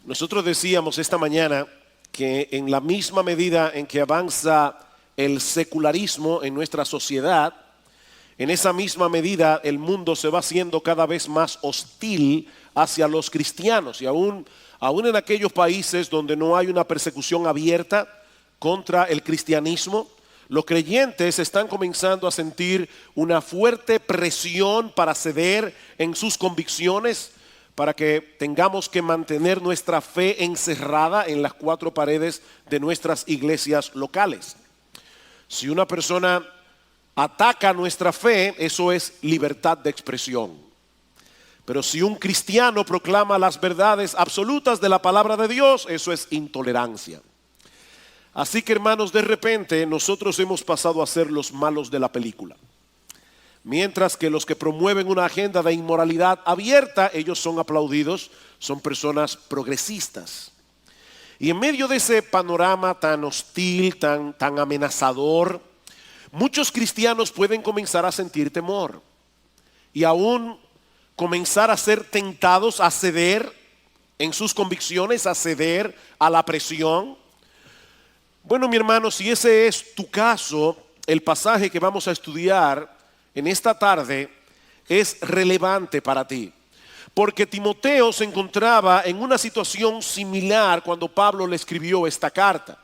Nosotros decíamos esta mañana que en la misma medida en que avanza el secularismo en nuestra sociedad, en esa misma medida el mundo se va haciendo cada vez más hostil hacia los cristianos y aún en aquellos países donde no hay una persecución abierta contra el cristianismo, los creyentes están comenzando a sentir una fuerte presión para ceder en sus convicciones, para que tengamos que mantener nuestra fe encerrada en las cuatro paredes de nuestras iglesias locales. Si una persona ataca nuestra fe, eso es libertad de expresión. Pero si un cristiano proclama las verdades absolutas de la palabra de Dios, eso es intolerancia. Así que, hermanos, de repente nosotros hemos pasado a ser los malos de la película. Mientras que los que promueven una agenda de inmoralidad abierta, ellos son aplaudidos, son personas progresistas. Y en medio de ese panorama tan hostil, tan amenazador, muchos cristianos pueden comenzar a sentir temor y aún comenzar a ser tentados a ceder en sus convicciones, a ceder a la presión. Bueno, mi hermano, si ese es tu caso, el pasaje que vamos a estudiar en esta tarde es relevante para ti. Porque Timoteo se encontraba en una situación similar cuando Pablo le escribió esta carta.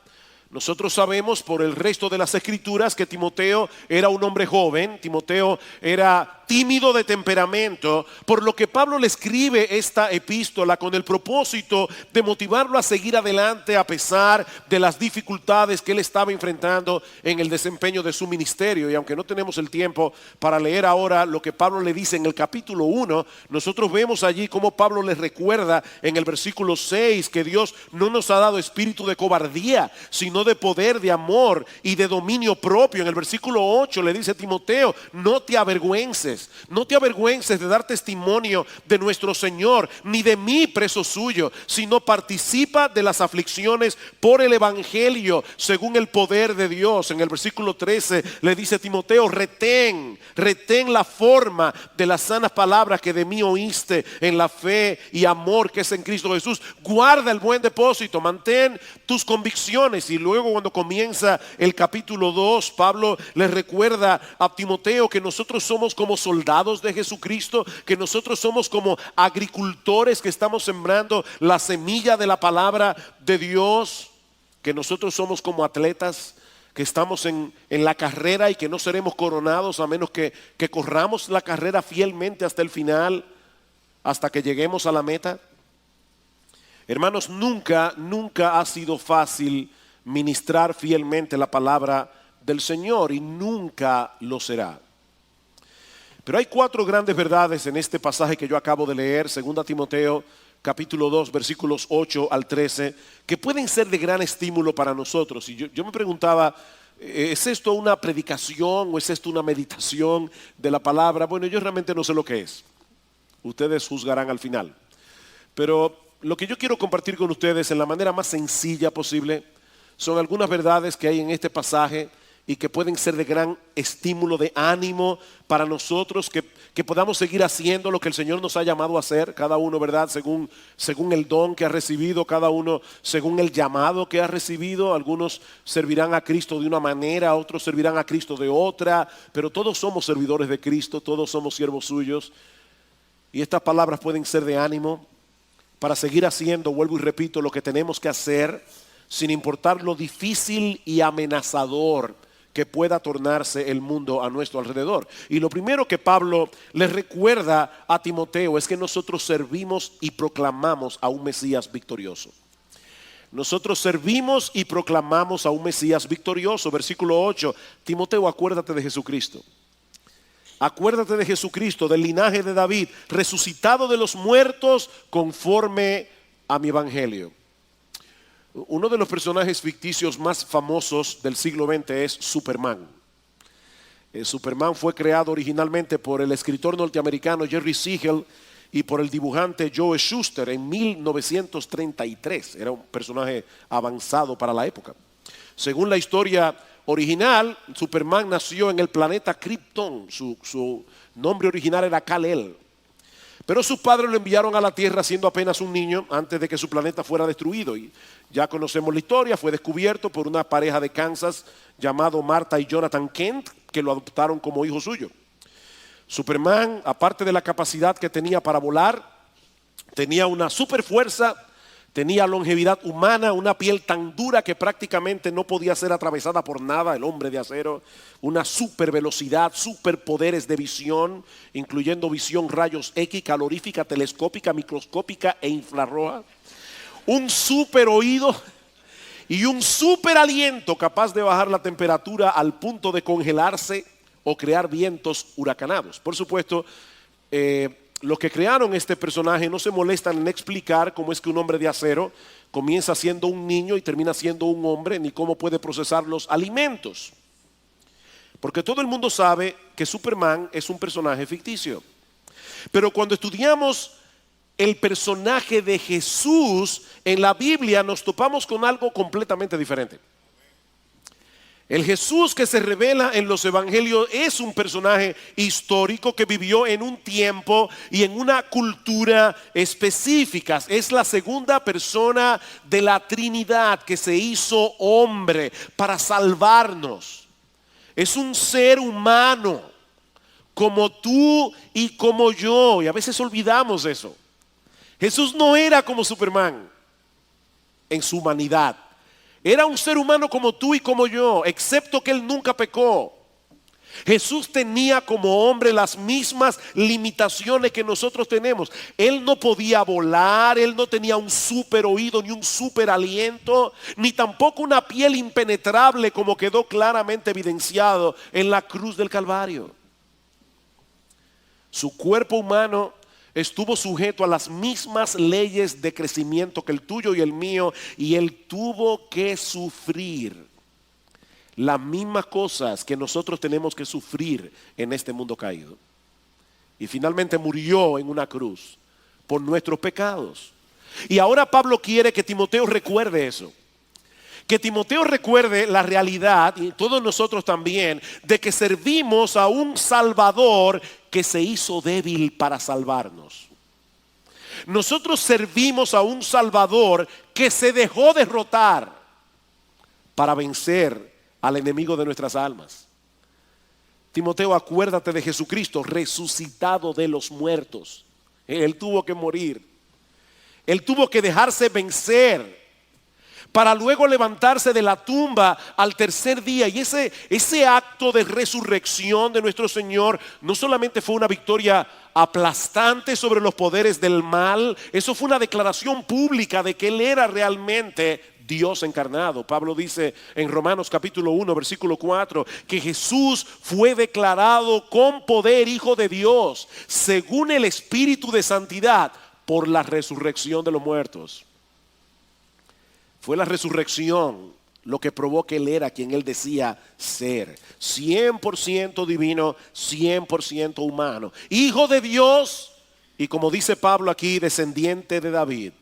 Nosotros sabemos por el resto de las escrituras que Timoteo era un hombre joven, Timoteo era tímido de temperamento, por lo que Pablo le escribe esta epístola con el propósito de motivarlo a seguir adelante a pesar de las dificultades que él estaba enfrentando en el desempeño de su ministerio. Y aunque no tenemos el tiempo para leer ahora lo que Pablo le dice en el capítulo 1, nosotros vemos allí cómo Pablo les recuerda en el versículo 6 que Dios no nos ha dado espíritu de cobardía, sino de poder, de amor y de dominio propio. En el versículo 8 le dice a Timoteo: no te avergüences de dar testimonio de nuestro Señor, ni de mí preso suyo, sino participa de las aflicciones por el evangelio según el poder de Dios. En el versículo 13 le dice a Timoteo: retén la forma de las sanas palabras que de mí oíste en la fe y amor que es en Cristo Jesús. Guarda el buen depósito, mantén tus convicciones. Y luego, cuando comienza el capítulo 2, Pablo le recuerda a Timoteo que nosotros somos como soldados de Jesucristo, que nosotros somos como agricultores que estamos sembrando la semilla de la palabra de Dios, que nosotros somos como atletas que estamos en la carrera y que no seremos coronados a menos que corramos la carrera fielmente hasta el final, hasta que lleguemos a la meta. Hermanos, nunca ha sido fácil ministrar fielmente la palabra del Señor y nunca lo será. Pero hay cuatro grandes verdades en este pasaje que yo acabo de leer, 2 Timoteo capítulo 2 versículos 8 al 13, que pueden ser de gran estímulo para nosotros. Y yo me preguntaba, ¿es esto una predicación o es esto una meditación de la palabra? Bueno, yo realmente no sé lo que es. Ustedes juzgarán al final. Pero lo que yo quiero compartir con ustedes en la manera más sencilla posible son algunas verdades que hay en este pasaje y que pueden ser de gran estímulo, de ánimo para nosotros, que podamos seguir haciendo lo que el Señor nos ha llamado a hacer, cada uno, ¿verdad? Según el don que ha recibido, cada uno según el llamado que ha recibido. Algunos servirán a Cristo de una manera, otros servirán a Cristo de otra, pero todos somos servidores de Cristo, todos somos siervos suyos. Y estas palabras pueden ser de ánimo para seguir haciendo, vuelvo y repito, lo que tenemos que hacer, sin importar lo difícil y amenazador que pueda tornarse el mundo a nuestro alrededor. Y lo primero que Pablo le recuerda a Timoteo es que nosotros servimos y proclamamos a un Mesías victorioso. Nosotros servimos y proclamamos a un Mesías victorioso. Versículo 8, Timoteo, acuérdate de Jesucristo. Acuérdate de Jesucristo, del linaje de David, resucitado de los muertos conforme a mi evangelio. Uno de los personajes ficticios más famosos del siglo XX es Superman. Superman fue creado originalmente por el escritor norteamericano Jerry Siegel y por el dibujante Joe Shuster en 1933. Era un personaje avanzado para la época. Según la historia original, Superman nació en el planeta Krypton. Su nombre original era Kal-El. Pero sus padres lo enviaron a la tierra siendo apenas un niño antes de que su planeta fuera destruido. Y ya conocemos la historia, fue descubierto por una pareja de Kansas llamado Martha y Jonathan Kent, que lo adoptaron como hijo suyo. Superman, aparte de la capacidad que tenía para volar, tenía una super fuerza, tenía longevidad humana, una piel tan dura que prácticamente no podía ser atravesada por nada, el hombre de acero, una super velocidad, superpoderes de visión, incluyendo visión rayos X, calorífica, telescópica, microscópica e infrarroja, un super oído y un super aliento capaz de bajar la temperatura al punto de congelarse o crear vientos huracanados. Por supuesto, los que crearon este personaje no se molestan en explicar cómo es que un hombre de acero comienza siendo un niño y termina siendo un hombre, ni cómo puede procesar los alimentos. Porque todo el mundo sabe que Superman es un personaje ficticio. Pero cuando estudiamos el personaje de Jesús en la Biblia, nos topamos con algo completamente diferente. El Jesús que se revela en los evangelios es un personaje histórico que vivió en un tiempo y en una cultura específicas. Es la segunda persona de la Trinidad que se hizo hombre para salvarnos. Es un ser humano como tú y como yo, y a veces olvidamos eso. Jesús no era como Superman en su humanidad. Era un ser humano como tú y como yo, excepto que él nunca pecó. Jesús tenía como hombre las mismas limitaciones que nosotros tenemos. Él no podía volar, él no tenía un super oído ni un super aliento, ni tampoco una piel impenetrable como quedó claramente evidenciado en la cruz del Calvario. Su cuerpo humano estuvo sujeto a las mismas leyes de crecimiento que el tuyo y el mío, y él tuvo que sufrir las mismas cosas que nosotros tenemos que sufrir en este mundo caído. Y finalmente murió en una cruz por nuestros pecados. Y ahora Pablo quiere que Timoteo recuerde eso. Que Timoteo recuerde la realidad, y todos nosotros también, de que servimos a un Salvador que se hizo débil para salvarnos. Nosotros servimos a un Salvador que se dejó derrotar para vencer al enemigo de nuestras almas. Timoteo, acuérdate de Jesucristo resucitado de los muertos. Él tuvo que morir. Él tuvo que dejarse vencer para luego levantarse de la tumba al tercer día. Y ese acto de resurrección de nuestro Señor no solamente fue una victoria aplastante sobre los poderes del mal, eso fue una declaración pública de que Él era realmente Dios encarnado. Pablo dice en Romanos capítulo 1 versículo 4 que Jesús fue declarado con poder Hijo de Dios según el Espíritu de santidad por la resurrección de los muertos. Fue la resurrección lo que probó que Él era quien Él decía ser. 100% divino, 100% humano. Hijo de Dios y, como dice Pablo aquí, descendiente de David.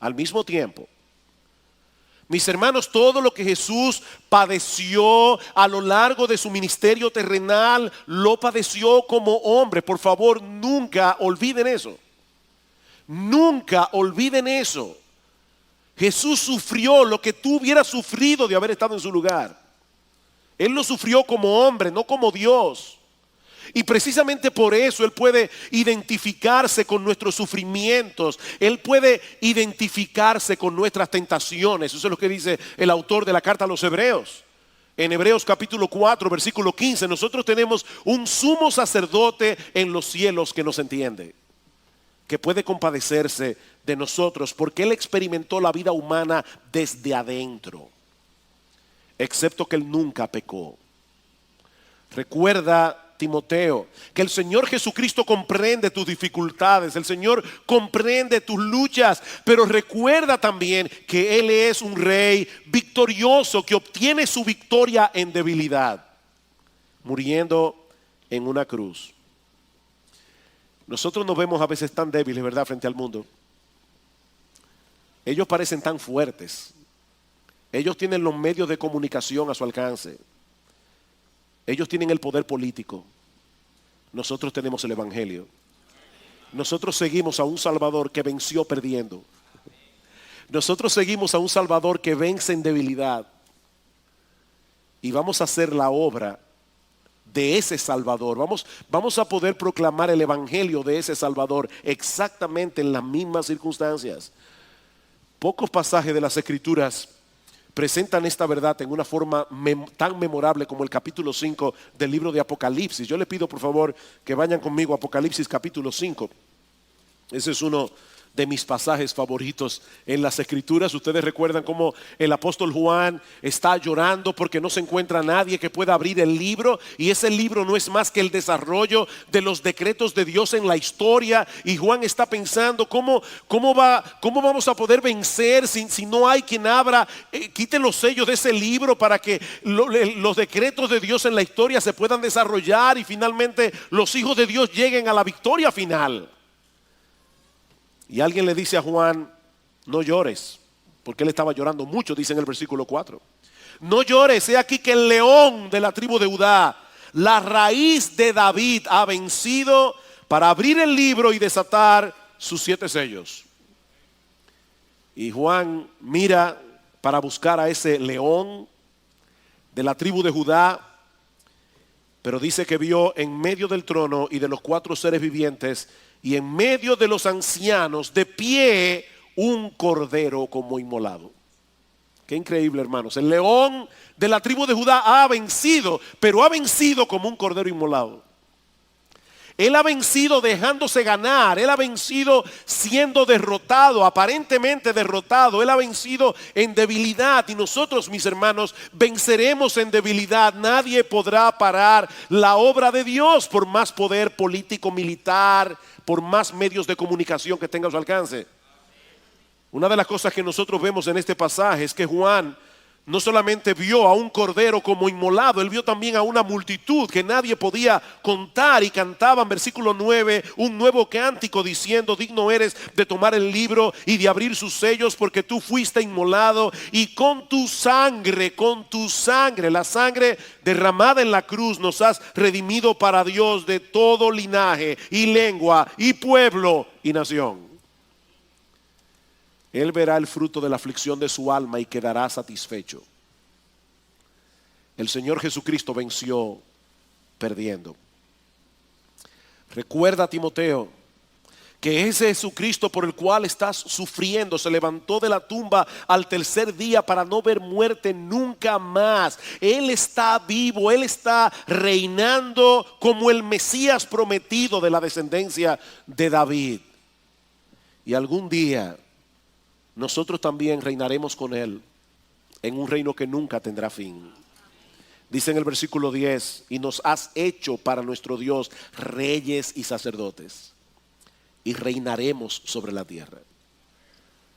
Al mismo tiempo, mis hermanos, todo lo que Jesús padeció a lo largo de su ministerio terrenal, lo padeció como hombre. Por favor, nunca olviden eso. Nunca olviden eso. Jesús sufrió lo que tú hubieras sufrido de haber estado en su lugar. Él lo sufrió como hombre, no como Dios. Y precisamente por eso Él puede identificarse con nuestros sufrimientos. Él puede identificarse con nuestras tentaciones. Eso es lo que dice el autor de la carta a los Hebreos. En Hebreos capítulo 4, versículo 15, nosotros tenemos un sumo sacerdote en los cielos que nos entiende, que puede compadecerse de nosotros porque Él experimentó la vida humana desde adentro, excepto que Él nunca pecó. Recuerda, Timoteo, que el Señor Jesucristo comprende tus dificultades, el Señor comprende tus luchas, pero recuerda también que Él es un rey victorioso que obtiene su victoria en debilidad, muriendo en una cruz. Nosotros nos vemos a veces tan débiles, ¿verdad?, frente al mundo. Ellos parecen tan fuertes. Ellos tienen los medios de comunicación a su alcance. Ellos tienen el poder político. Nosotros tenemos el Evangelio. Nosotros seguimos a un Salvador que venció perdiendo. Nosotros seguimos a un Salvador que vence en debilidad. Y vamos a hacer la obra de ese Salvador. Vamos a poder proclamar el evangelio de ese Salvador exactamente en las mismas circunstancias. Pocos pasajes de las Escrituras presentan esta verdad en una forma tan memorable como el capítulo 5 del libro de Apocalipsis. Yo le pido por favor que vayan conmigo a Apocalipsis capítulo 5. Ese es uno de mis pasajes favoritos en las Escrituras. Ustedes recuerdan cómo el apóstol Juan está llorando porque no se encuentra nadie que pueda abrir el libro, y ese libro no es más que el desarrollo de los decretos de Dios en la historia, y Juan está pensando cómo vamos a poder vencer si no hay quien abra, quite los sellos de ese libro para que los decretos de Dios en la historia se puedan desarrollar y finalmente los hijos de Dios lleguen a la victoria final. Y alguien le dice a Juan: no llores, porque él estaba llorando mucho, dice en el versículo 4. No llores, he aquí que el león de la tribu de Judá, la raíz de David, ha vencido para abrir el libro y desatar sus 7 sellos. Y Juan mira para buscar a ese león de la tribu de Judá, pero dice que vio en medio del trono y de los 4 seres vivientes y en medio de los ancianos de pie un cordero como inmolado. Qué increíble, hermanos. El león de la tribu de Judá ha vencido, pero ha vencido como un cordero inmolado. Él ha vencido dejándose ganar. Él ha vencido siendo derrotado, aparentemente derrotado. Él ha vencido en debilidad. Y nosotros, mis hermanos, venceremos en debilidad. Nadie podrá parar la obra de Dios por más poder político, militar, por más medios de comunicación que tenga a su alcance. Una de las cosas que nosotros vemos en este pasaje es que Juan no solamente vio a un cordero como inmolado, él vio también a una multitud que nadie podía contar, y cantaban, versículo 9, un nuevo cántico diciendo: digno eres de tomar el libro y de abrir sus sellos, porque tú fuiste inmolado y con tu sangre, la sangre derramada en la cruz, nos has redimido para Dios de todo linaje y lengua y pueblo y nación. Él verá el fruto de la aflicción de su alma y quedará satisfecho. El Señor Jesucristo venció perdiendo. Recuerda, Timoteo, que ese Jesucristo por el cual estás sufriendo se levantó de la tumba al tercer día para no ver muerte nunca más. Él está vivo, Él está reinando como el Mesías prometido de la descendencia de David. Y algún día nosotros también reinaremos con Él en un reino que nunca tendrá fin. Dice en el versículo 10: y nos has hecho para nuestro Dios reyes y sacerdotes, y reinaremos sobre la tierra.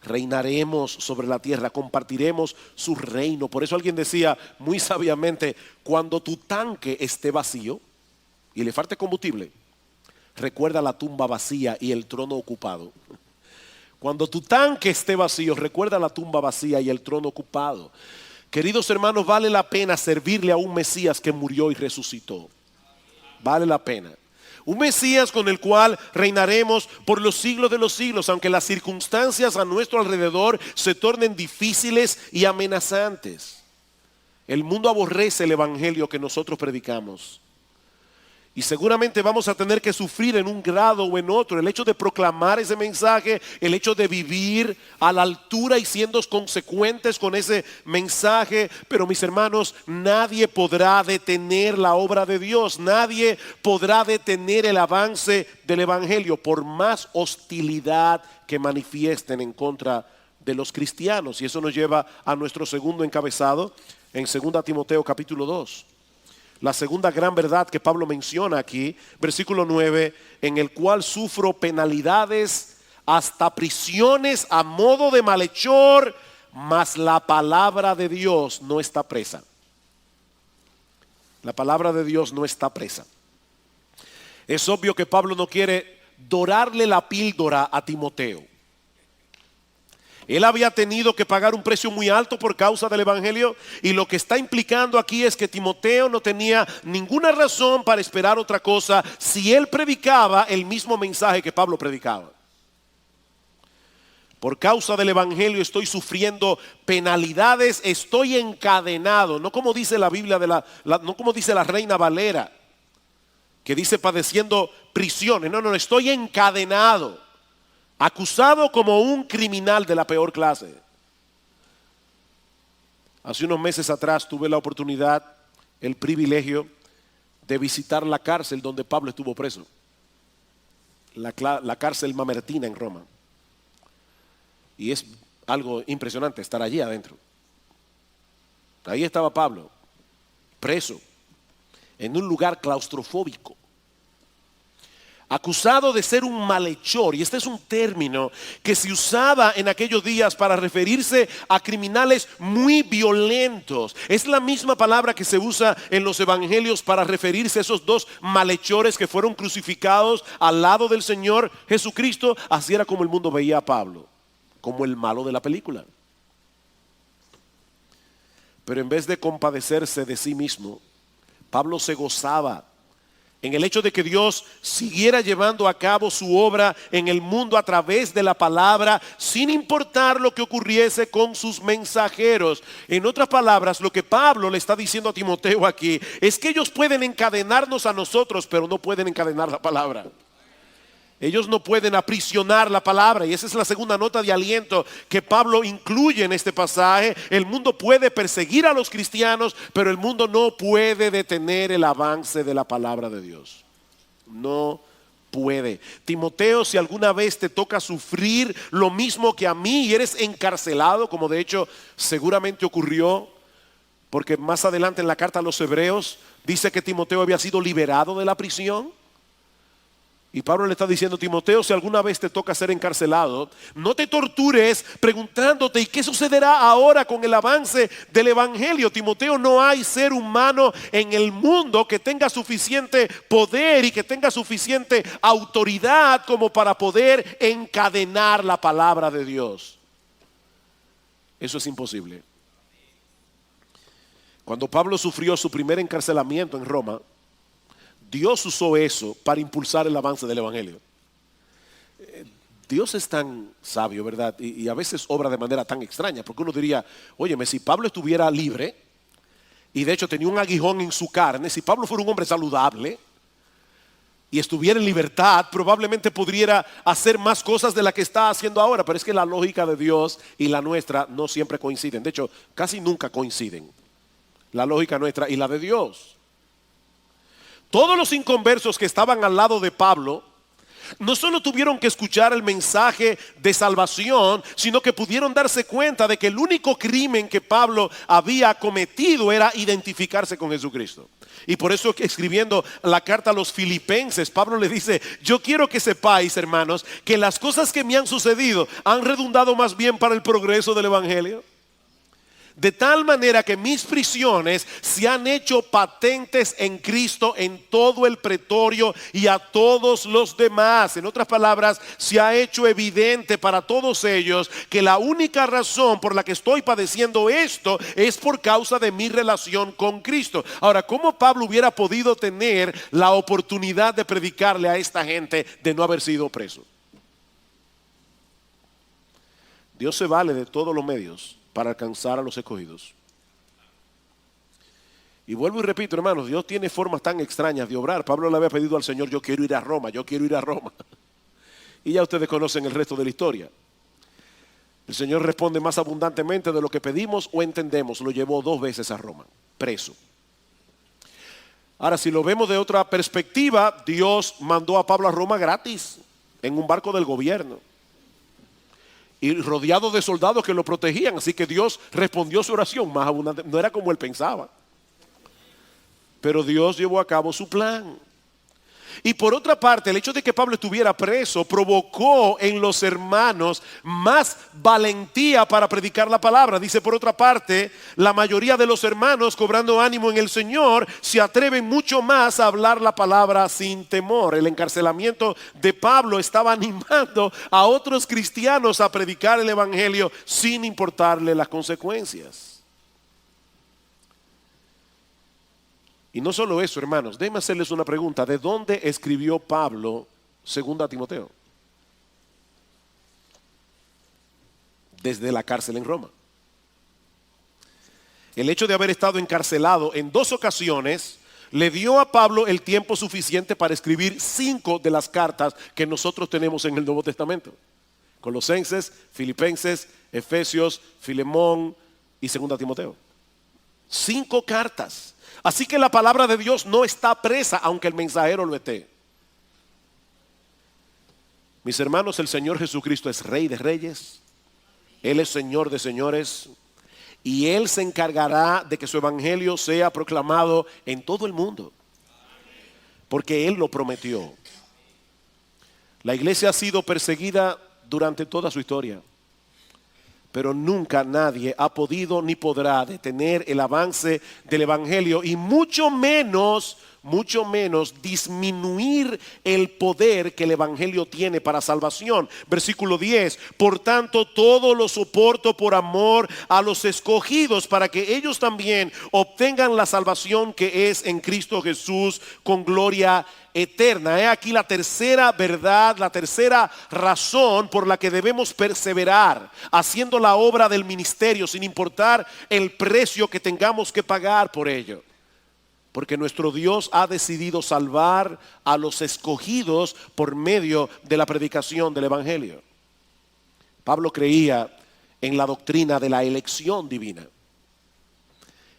Reinaremos sobre la tierra, compartiremos su reino. Por eso alguien decía muy sabiamente: cuando tu tanque esté vacío y le falte combustible, recuerda la tumba vacía y el trono ocupado. Cuando tu tanque esté vacío, recuerda la tumba vacía y el trono ocupado. Queridos hermanos, vale la pena servirle a un Mesías que murió y resucitó. Vale la pena. Un Mesías con el cual reinaremos por los siglos de los siglos, aunque las circunstancias a nuestro alrededor se tornen difíciles y amenazantes. El mundo aborrece el evangelio que nosotros predicamos. Y seguramente vamos a tener que sufrir en un grado o en otro el hecho de proclamar ese mensaje, el hecho de vivir a la altura y siendo consecuentes con ese mensaje. Pero mis hermanos, nadie podrá detener la obra de Dios. Nadie podrá detener el avance del evangelio por más hostilidad que manifiesten en contra de los cristianos. Y eso nos lleva a nuestro segundo encabezado en 2 Timoteo capítulo 2. La segunda gran verdad que Pablo menciona aquí, versículo 9, en el cual sufro penalidades hasta prisiones a modo de malhechor, mas la palabra de Dios no está presa. La palabra de Dios no está presa. Es obvio que Pablo no quiere dorarle la píldora a Timoteo. Él había tenido que pagar un precio muy alto por causa del evangelio, y lo que está implicando aquí es que Timoteo no tenía ninguna razón para esperar otra cosa si él predicaba el mismo mensaje que Pablo predicaba. Por causa del evangelio estoy sufriendo penalidades, estoy encadenado, no como dice la Biblia no como dice la Reina Valera, que dice padeciendo prisiones. No, estoy encadenado, acusado como un criminal de la peor clase. Hace unos meses atrás tuve la oportunidad, el privilegio de visitar la cárcel donde Pablo estuvo preso, la cárcel Mamertina en Roma. Y es algo impresionante estar allí adentro. Ahí estaba Pablo, preso, en un lugar claustrofóbico, acusado de ser un malhechor. Y este es un término que se usaba en aquellos días para referirse a criminales muy violentos. Es la misma palabra que se usa en los evangelios para referirse a esos dos malhechores que fueron crucificados al lado del Señor Jesucristo. Así era como el mundo veía a Pablo, como el malo de la película. Pero en vez de compadecerse de sí mismo, Pablo se gozaba en el hecho de que Dios siguiera llevando a cabo su obra en el mundo a través de la palabra, sin importar lo que ocurriese con sus mensajeros. En otras palabras, lo que Pablo le está diciendo a Timoteo aquí es que ellos pueden encadenarnos a nosotros, pero no pueden encadenar la palabra. Ellos no pueden aprisionar la palabra, y esa es la segunda nota de aliento que Pablo incluye en este pasaje. El mundo puede perseguir a los cristianos, pero el mundo no puede detener el avance de la palabra de Dios. No puede. Timoteo, si alguna vez te toca sufrir lo mismo que a mí y eres encarcelado, como de hecho seguramente ocurrió, porque más adelante en la carta a los Hebreos dice que Timoteo había sido liberado de la prisión. Y Pablo le está diciendo: Timoteo, si alguna vez te toca ser encarcelado, no te tortures preguntándote ¿y qué sucederá ahora con el avance del evangelio? Timoteo, no hay ser humano en el mundo que tenga suficiente poder y que tenga suficiente autoridad como para poder encadenar la palabra de Dios. Eso es imposible. Cuando Pablo sufrió su primer encarcelamiento en Roma, Dios usó eso para impulsar el avance del evangelio. Dios es tan sabio, ¿verdad? Y a veces obra de manera tan extraña, porque uno diría: óyeme, si Pablo estuviera libre y de hecho tenía un aguijón en su carne, si Pablo fuera un hombre saludable y estuviera en libertad, probablemente pudiera hacer más cosas de las que está haciendo ahora. Pero es que la lógica de Dios y la nuestra no siempre coinciden. De hecho, casi nunca coinciden la lógica nuestra y la de Dios. Todos los inconversos que estaban al lado de Pablo no solo tuvieron que escuchar el mensaje de salvación, sino que pudieron darse cuenta de que el único crimen que Pablo había cometido era identificarse con Jesucristo. Y por eso, escribiendo la carta a los Filipenses, Pablo le dice: yo quiero que sepáis, hermanos, que las cosas que me han sucedido han redundado más bien para el progreso del evangelio. De tal manera que mis prisiones se han hecho patentes en Cristo en todo el pretorio y a todos los demás. En otras palabras, se ha hecho evidente para todos ellos que la única razón por la que estoy padeciendo esto es por causa de mi relación con Cristo. Ahora, ¿cómo Pablo hubiera podido tener la oportunidad de predicarle a esta gente de no haber sido preso? Dios se vale de todos los medios para alcanzar a los escogidos. Y vuelvo y repito, hermanos, Dios tiene formas tan extrañas de obrar. Pablo le había pedido al Señor: yo quiero ir a Roma, yo quiero ir a Roma. Y ya ustedes conocen el resto de la historia. El Señor responde más abundantemente de lo que pedimos o entendemos. Lo llevó 2 veces a Roma, preso. Ahora, si lo vemos de otra perspectiva, Dios mandó a Pablo a Roma gratis, en un barco del gobierno, y rodeado de soldados que lo protegían. Así que Dios respondió su oración más abundante. No era como él pensaba, pero Dios llevó a cabo su plan. Y por otra parte, el hecho de que Pablo estuviera preso provocó en los hermanos más valentía para predicar la palabra. Dice por otra parte, la mayoría de los hermanos, cobrando ánimo en el Señor, se atreven mucho más a hablar la palabra sin temor. El encarcelamiento de Pablo estaba animando a otros cristianos a predicar el evangelio sin importarle las consecuencias. Y no solo eso, hermanos, déjenme hacerles una pregunta. ¿De dónde escribió Pablo 2 Timoteo? Desde la cárcel en Roma. El hecho de haber estado encarcelado en 2 ocasiones le dio a Pablo el tiempo suficiente para escribir 5 de las cartas que nosotros tenemos en el Nuevo Testamento: Colosenses, Filipenses, Efesios, Filemón y 2 Timoteo. 5 cartas. Así que la palabra de Dios no está presa, aunque el mensajero lo esté. Mis hermanos, el Señor Jesucristo es Rey de Reyes, Él es Señor de Señores, y Él se encargará de que su evangelio sea proclamado en todo el mundo, porque Él lo prometió. La iglesia ha sido perseguida durante toda su historia, pero nunca nadie ha podido ni podrá detener el avance del evangelio, y mucho menos disminuir el poder que el evangelio tiene para salvación. Versículo 10: por tanto, todo lo soporto por amor a los escogidos, para que ellos también obtengan la salvación que es en Cristo Jesús, con gloria eterna. He aquí la tercera verdad, la tercera razón por la que debemos perseverar haciendo la obra del ministerio, sin importar el precio que tengamos que pagar por ello. Porque nuestro Dios ha decidido salvar a los escogidos por medio de la predicación del evangelio. Pablo creía en la doctrina de la elección divina.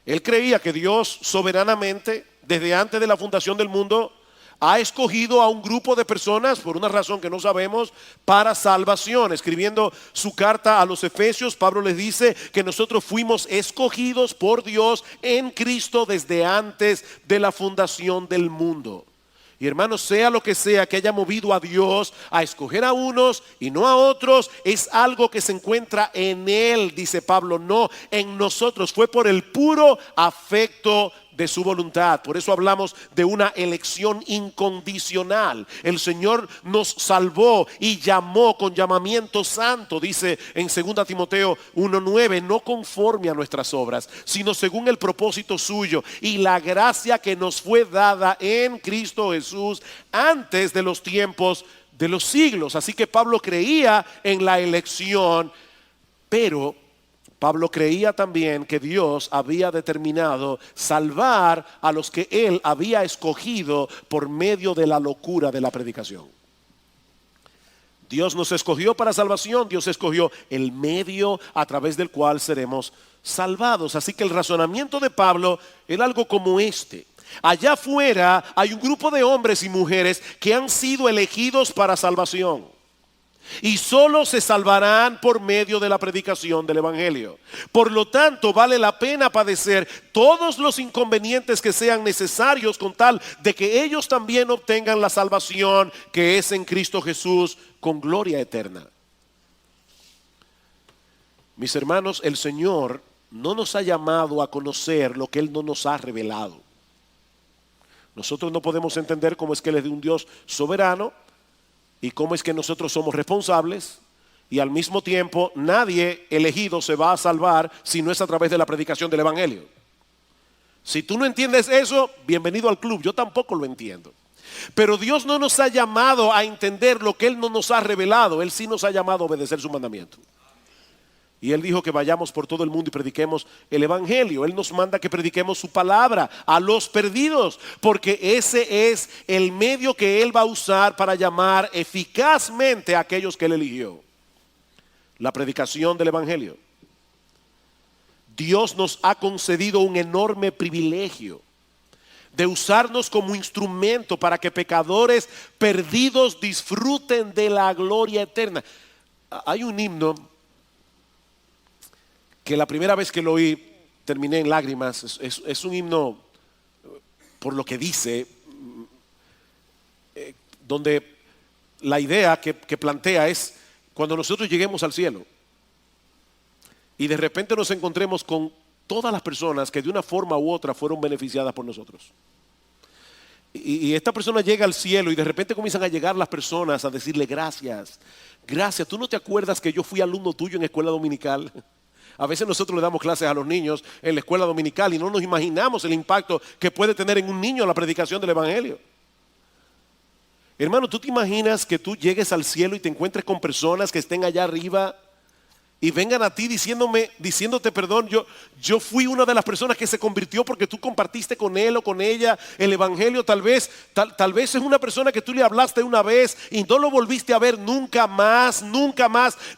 Él creía que Dios soberanamente, desde antes de la fundación del mundo, ha escogido a un grupo de personas, por una razón que no sabemos, para salvación. Escribiendo su carta a los Efesios, Pablo les dice que nosotros fuimos escogidos por Dios en Cristo desde antes de la fundación del mundo. Y hermanos, sea lo que sea que haya movido a Dios a escoger a unos y no a otros, es algo que se encuentra en Él, dice Pablo, no en nosotros. Fue por el puro afecto de su voluntad. Por eso hablamos de una elección incondicional. El Señor nos salvó y llamó con llamamiento santo, dice en 2 Timoteo 1:9, no conforme a nuestras obras, sino según el propósito suyo y la gracia que nos fue dada en Cristo Jesús antes de los tiempos de los siglos. Así que Pablo creía en la elección, pero Pablo creía también que Dios había determinado salvar a los que Él había escogido por medio de la locura de la predicación. Dios nos escogió para salvación, Dios escogió el medio a través del cual seremos salvados. Así que el razonamiento de Pablo era algo como este: allá afuera hay un grupo de hombres y mujeres que han sido elegidos para salvación, y solo se salvarán por medio de la predicación del evangelio. Por lo tanto, vale la pena padecer todos los inconvenientes que sean necesarios con tal de que ellos también obtengan la salvación que es en Cristo Jesús, con gloria eterna. Mis hermanos, el Señor no nos ha llamado a conocer lo que Él no nos ha revelado. Nosotros no podemos entender cómo es que Él es de un Dios soberano y cómo es que nosotros somos responsables, y al mismo tiempo nadie elegido se va a salvar si no es a través de la predicación del evangelio. Si tú no entiendes eso, bienvenido al club. Yo tampoco lo entiendo. Pero Dios no nos ha llamado a entender lo que Él no nos ha revelado. Él sí nos ha llamado a obedecer su mandamiento. Y Él dijo que vayamos por todo el mundo y prediquemos el evangelio. Él nos manda que prediquemos su palabra a los perdidos, porque ese es el medio que Él va a usar para llamar eficazmente a aquellos que Él eligió. La predicación del evangelio. Dios nos ha concedido un enorme privilegio de usarnos como instrumento para que pecadores perdidos disfruten de la gloria eterna. Hay un himno que la primera vez que lo oí terminé en lágrimas. Es un himno por lo que dice, donde la idea que plantea es cuando nosotros lleguemos al cielo y de repente nos encontremos con todas las personas que de una forma u otra fueron beneficiadas por nosotros. Y esta persona llega al cielo y de repente comienzan a llegar las personas a decirle gracias. Gracias, ¿tú no te acuerdas que yo fui alumno tuyo en escuela dominical? A veces nosotros le damos clases a los niños en la escuela dominical y no nos imaginamos el impacto que puede tener en un niño la predicación del evangelio. Hermano, ¿tú te imaginas que tú llegues al cielo y te encuentres con personas que estén allá arriba y vengan a ti diciéndote perdón? Yo fui una de las personas que se convirtió porque tú compartiste con él o con ella el evangelio. Tal vez es una persona que tú le hablaste una vez y no lo volviste a ver nunca más,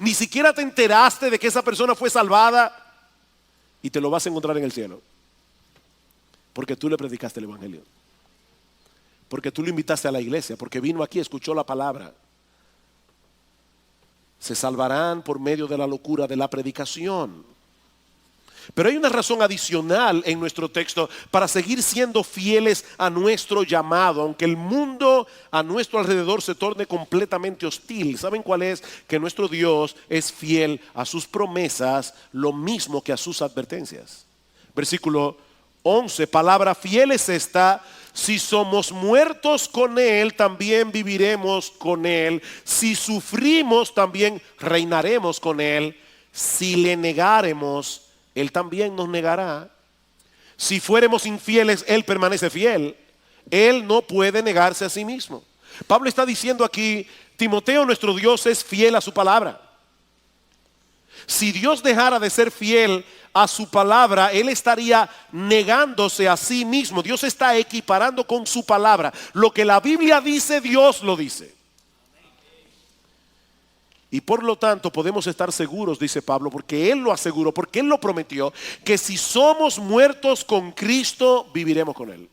ni siquiera te enteraste de que esa persona fue salvada, y te lo vas a encontrar en el cielo porque tú le predicaste el evangelio, porque tú lo invitaste a la iglesia, porque vino aquí, escuchó la palabra. Se salvarán por medio de la locura de la predicación. Pero hay una razón adicional en nuestro texto para seguir siendo fieles a nuestro llamado, aunque el mundo a nuestro alrededor se torne completamente hostil. ¿Saben cuál es? Que nuestro Dios es fiel a sus promesas, lo mismo que a sus advertencias. Versículo 11, palabra fiel es esta: si somos muertos con Él, también viviremos con Él. Si sufrimos, también reinaremos con Él. Si le negáremos, Él también nos negará. Si fuéramos infieles, Él permanece fiel. Él no puede negarse a sí mismo. Pablo está diciendo aquí: Timoteo, nuestro Dios es fiel a su palabra. Si Dios dejara de ser fiel a su palabra, Él estaría negándose a sí mismo. Dios está equiparando con su palabra. Lo que la Biblia dice, Dios lo dice. Y por lo tanto podemos estar seguros, dice Pablo, porque Él lo aseguró, porque Él lo prometió, que si somos muertos con Cristo, viviremos con Él.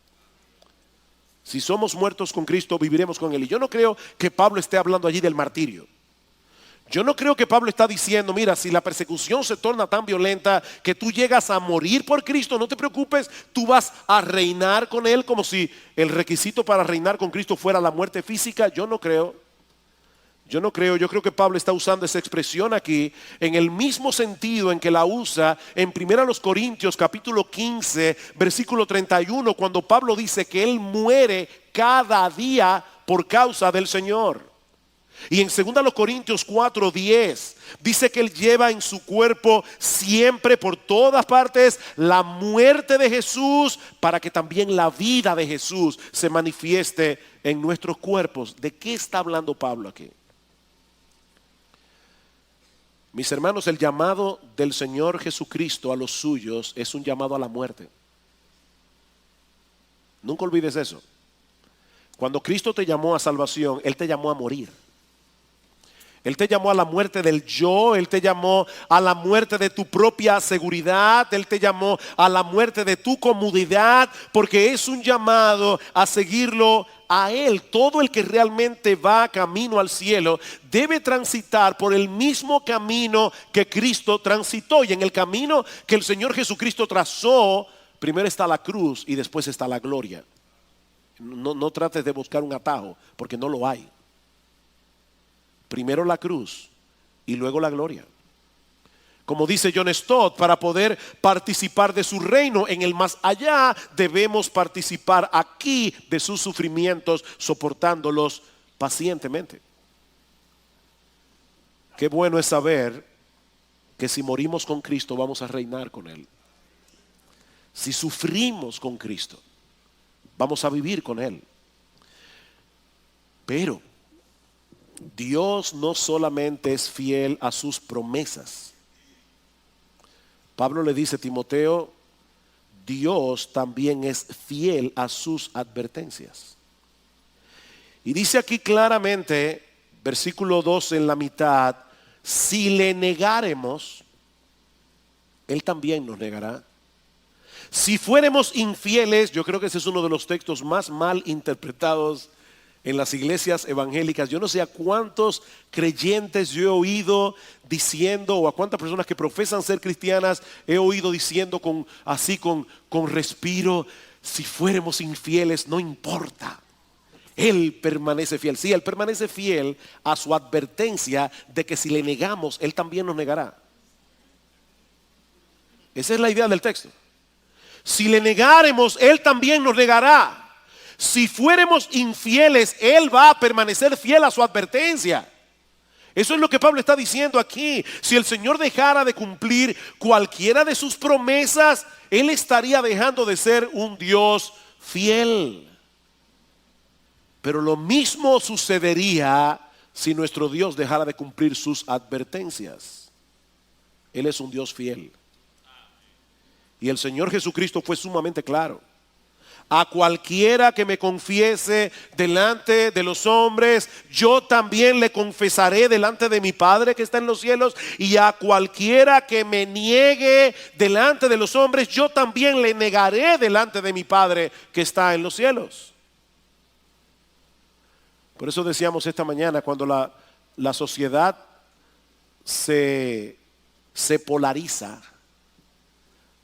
Si somos muertos con Cristo, viviremos con Él. Y yo no creo que Pablo esté hablando allí del martirio. Yo no creo que Pablo está diciendo: mira, si la persecución se torna tan violenta que tú llegas a morir por Cristo, no te preocupes, tú vas a reinar con Él, como si el requisito para reinar con Cristo fuera la muerte física. Yo no creo. Yo creo que Pablo está usando esa expresión aquí en el mismo sentido en que la usa en 1 Corintios capítulo 15, versículo 31, cuando Pablo dice que él muere cada día por causa del Señor. Y en 2 Corintios 4:10 dice que Él lleva en su cuerpo siempre, por todas partes, la muerte de Jesús, para que también la vida de Jesús se manifieste en nuestros cuerpos. ¿De qué está hablando Pablo aquí? Mis hermanos, el llamado del Señor Jesucristo a los suyos es un llamado a la muerte. Nunca olvides eso. Cuando Cristo te llamó a salvación, Él te llamó a morir. Él te llamó a la muerte del yo, Él te llamó a la muerte de tu propia seguridad, Él te llamó a la muerte de tu comodidad, porque es un llamado a seguirlo a Él. Todo el que realmente va camino al cielo debe transitar por el mismo camino que Cristo transitó. Y en el camino que el Señor Jesucristo trazó, primero está la cruz y después está la gloria. No trates de buscar un atajo, porque no lo hay. Primero la cruz y luego la gloria. Como dice John Stott, para poder participar de su reino en el más allá, debemos participar aquí de sus sufrimientos, soportándolos pacientemente. Qué bueno es saber que si morimos con Cristo vamos a reinar con Él. Si sufrimos con Cristo, vamos a vivir con Él. Pero Dios no solamente es fiel a sus promesas. Pablo le dice a Timoteo: Dios también es fiel a sus advertencias. Y dice aquí claramente, versículo 12 en la mitad: si le negáremos, Él también nos negará. Si fuéramos infieles, yo creo que ese es uno de los textos más mal interpretados en las iglesias evangélicas. Yo no sé a cuántos creyentes yo he oído diciendo, o a cuántas personas que profesan ser cristianas he oído diciendo con respiro: si fuéramos infieles, no importa. Él permanece fiel. Sí, Él permanece fiel a su advertencia de que si le negamos, Él también nos negará. Esa es la idea del texto. Si le negáremos, Él también nos negará. Si fuéramos infieles, Él va a permanecer fiel a su advertencia. Eso es lo que Pablo está diciendo aquí. Si el Señor dejara de cumplir cualquiera de sus promesas, Él estaría dejando de ser un Dios fiel. Pero lo mismo sucedería si nuestro Dios dejara de cumplir sus advertencias. Él es un Dios fiel. Y el Señor Jesucristo fue sumamente claro. A cualquiera que me confiese delante de los hombres, yo también le confesaré delante de mi Padre que está en los cielos. Y a cualquiera que me niegue delante de los hombres, yo también le negaré delante de mi Padre que está en los cielos. Por eso decíamos esta mañana, cuando la sociedad se polariza,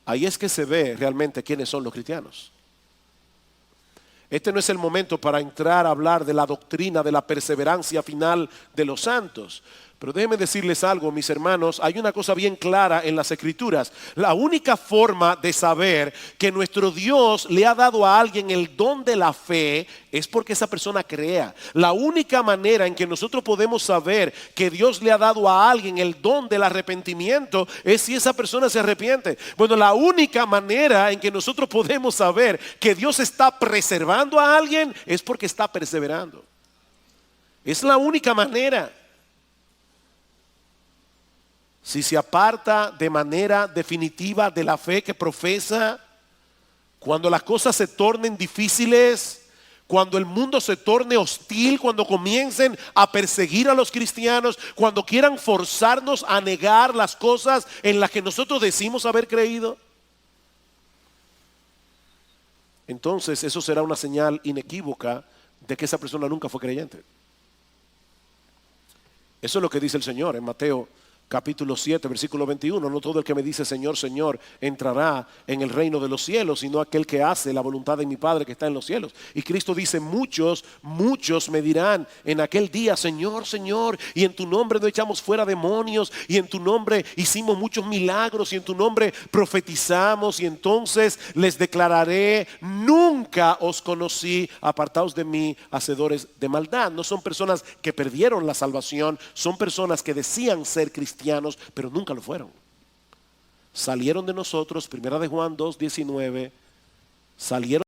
ahí es que se ve realmente quiénes son los cristianos. Este no es el momento para entrar a hablar de la doctrina de la perseverancia final de los santos. Pero déjenme decirles algo, mis hermanos, hay una cosa bien clara en las Escrituras. La única forma de saber que nuestro Dios le ha dado a alguien el don de la fe es porque esa persona crea. La única manera en que nosotros podemos saber que Dios le ha dado a alguien el don del arrepentimiento es si esa persona se arrepiente. Bueno, la única manera en que nosotros podemos saber que Dios está preservando a alguien es porque está perseverando. Es la única manera. Si se aparta de manera definitiva de la fe que profesa, cuando las cosas se tornen difíciles, cuando el mundo se torne hostil, cuando comiencen a perseguir a los cristianos, cuando quieran forzarnos a negar las cosas en las que nosotros decimos haber creído, entonces eso será una señal inequívoca de que esa persona nunca fue creyente. Eso es lo que dice el Señor en Mateo capítulo 7, versículo 21. No todo el que me dice Señor, Señor entrará en el reino de los cielos, sino aquel que hace la voluntad de mi Padre que está en los cielos. Y Cristo dice, muchos me dirán en aquel día, Señor, Señor, y en tu nombre no echamos fuera demonios, y en tu nombre hicimos muchos milagros, y en tu nombre profetizamos, y entonces les declararé, nunca os conocí, apartaos de mí, hacedores de maldad. No son personas que perdieron la salvación, son personas que decían ser cristianos, pero nunca lo fueron. Salieron de nosotros, primera de Juan 2:19, salieron.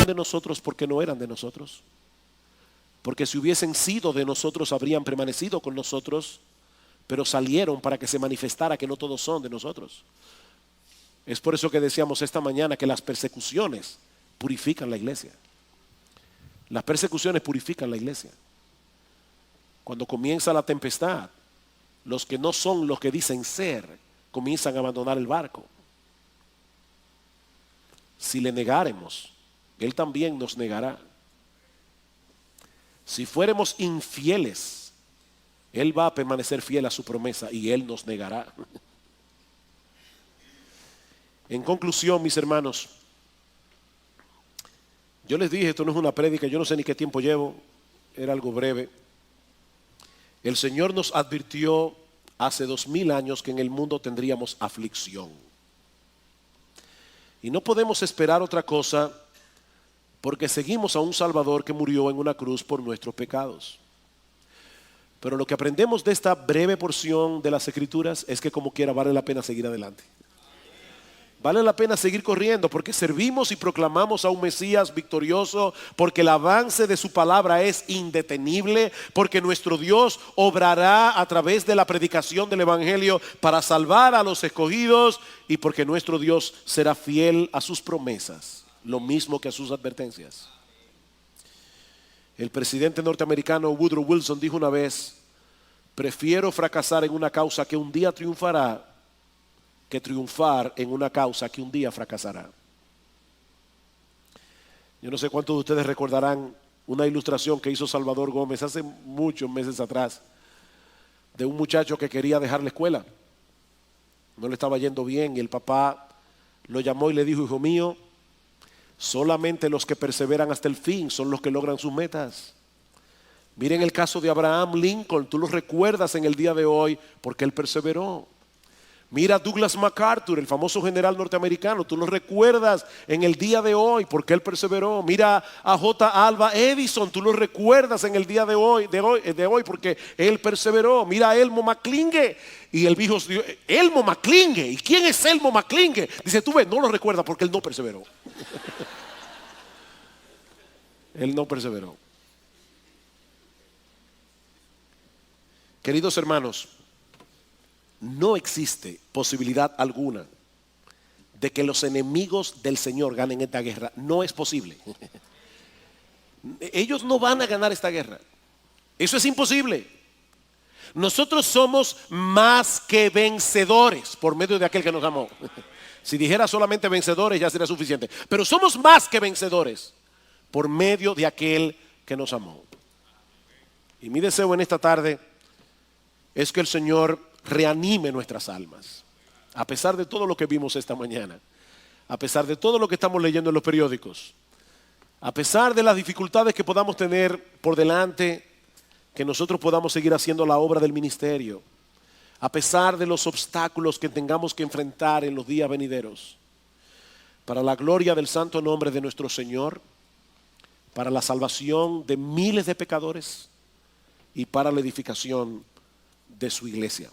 De nosotros porque no eran de nosotros, porque si hubiesen sido de nosotros habrían permanecido con nosotros, pero salieron para que se manifestara que no todos son de nosotros. Es por eso que decíamos esta mañana que las persecuciones purifican la iglesia. Las persecuciones purifican la iglesia. Cuando comienza la tempestad, los que no son los que dicen ser comienzan a abandonar el barco. Si le negáremos, Él también nos negará. Si fuéramos infieles, Él va a permanecer fiel a su promesa y Él nos negará. En conclusión, mis hermanos, yo les dije, esto no es una prédica, yo no sé ni qué tiempo llevo, era algo breve. El Señor nos advirtió hace 2000 años que en el mundo tendríamos aflicción. Y no podemos esperar otra cosa porque seguimos a un Salvador que murió en una cruz por nuestros pecados. Pero lo que aprendemos de esta breve porción de las Escrituras es que como quiera vale la pena seguir adelante. Vale la pena seguir corriendo porque servimos y proclamamos a un Mesías victorioso, porque el avance de su palabra es indetenible, porque nuestro Dios obrará a través de la predicación del Evangelio para salvar a los escogidos y porque nuestro Dios será fiel a sus promesas, lo mismo que a sus advertencias. El presidente norteamericano Woodrow Wilson dijo una vez: prefiero fracasar en una causa que un día triunfará que triunfar en una causa que un día fracasará. Yo no sé cuántos de ustedes recordarán una ilustración que hizo Salvador Gómez hace muchos meses atrás de un muchacho que quería dejar la escuela. No le estaba yendo bien y el papá lo llamó y le dijo: hijo mío, solamente los que perseveran hasta el fin son los que logran sus metas. Miren el caso de Abraham Lincoln, tú lo recuerdas en el día de hoy porque él perseveró. Mira a Douglas MacArthur, el famoso general norteamericano, tú lo recuerdas en el día de hoy porque él perseveró. Mira a J. Alva Edison, tú lo recuerdas en el día de hoy porque él perseveró. Mira a Elmo McClinge y el viejo Elmo McClinge. ¿Y quién es Elmo McClinge? Dice, tú ves, no lo recuerdas porque él no perseveró. Él no perseveró. Queridos hermanos, no existe posibilidad alguna de que los enemigos del Señor ganen esta guerra. No es posible. Ellos no van a ganar esta guerra. Eso es imposible. Nosotros somos más que vencedores por medio de aquel que nos amó. Si dijera solamente vencedores ya sería suficiente. Pero somos más que vencedores por medio de aquel que nos amó. Y mi deseo en esta tarde es que el Señor reanime nuestras almas, a pesar de todo lo que vimos esta mañana, a pesar de todo lo que estamos leyendo en los periódicos, a pesar de las dificultades que podamos tener por delante, que nosotros podamos seguir haciendo la obra del ministerio, a pesar de los obstáculos que tengamos que enfrentar en los días venideros, para la gloria del santo nombre de nuestro Señor, para la salvación de miles de pecadores y para la edificación de su iglesia.